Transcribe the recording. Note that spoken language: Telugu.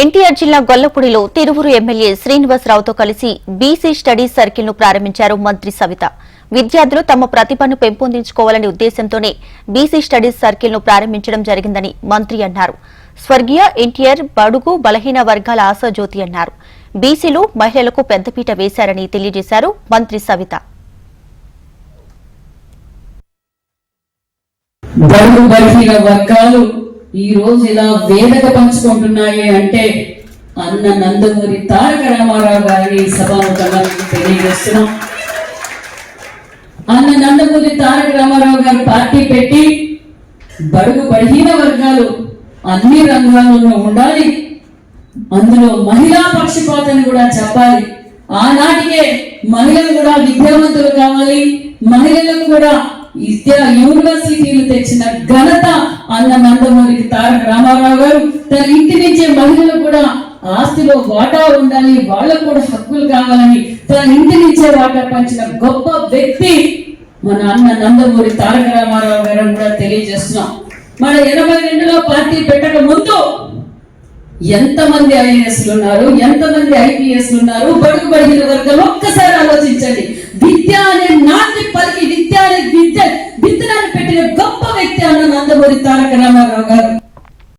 ఎన్టీఆర్ జిల్లా గొల్లపూడిలో తిరువురు ఎమ్మెల్యే శ్రీనివాసరావుతో కలిసి బీసీ స్టడీస్ సర్కిల్ ను ప్రారంభించారు మంత్రి సవిత. విద్యార్థులు తమ ప్రతిభను పెంపొందించుకోవాలనే ఉద్దేశంతోనే బీసీ స్టడీస్ సర్కిల్ ను ప్రారంభించడం జరిగిందని మంత్రి అన్నారు. స్వర్గీయ ఎన్టీఆర్ బడుగు బలహీన వర్గాల ఆశాజ్యోతి అన్నారు. బీసీలు మహిళలకు పెద్దపీట వేశారని తెలియజేశారు మంత్రి సవిత. బడుగు బలహీన వర్గాలు ఈ రోజు ఇలా వేదిక పంచుకుంటున్నాయి అంటే అన్న నందమూరి తారక రామారావు గారిని సభాముఖంగా తెలియజేస్తున్నాం. అన్న నందమూరి తారక రామారావు గారు పార్టీ పెట్టి బడుగు బలహీన వర్గాలు అన్ని రంగాల్లోనూ ఉండాలి, అందులో మహిళా పక్షపాతం కూడా చెప్పాలి. ఆనాటికే మహిళలు కూడా విద్యావంతులు కావాలి, మహిళలకు కూడా యూనివర్సిటీలు తెచ్చిన ఘనత అన్న నందమూరి తారక రామారావు గారు. తన ఇంటి నుంచే మహిళలు కూడా ఆస్తిలో వాటా ఉండాలి, వాళ్ళకు కూడా హక్కులు కావాలని తన ఇంటి నుంచే వాటా పంచిన గొప్ప వ్యక్తి మన అన్న నందమూరి తారక రామారావు గారు కూడా తెలియజేస్తున్నాం. మన 82లో పార్టీ పెట్టక ముందు ఎంతమంది ఐఏఎస్లు ఉన్నారు, ఎంతమంది ఐపీఎస్లు ఉన్నారు, బడుగు బలహీన వర్గాలు ఒక్కసారి ఆలోచించండి. విద్య అనే నాటి పలికి విద్య అనే విత్తనాన్ని పెట్టిన గొప్ప వ్యక్తి అన్న నందమూరి తారక రామారావు గారు.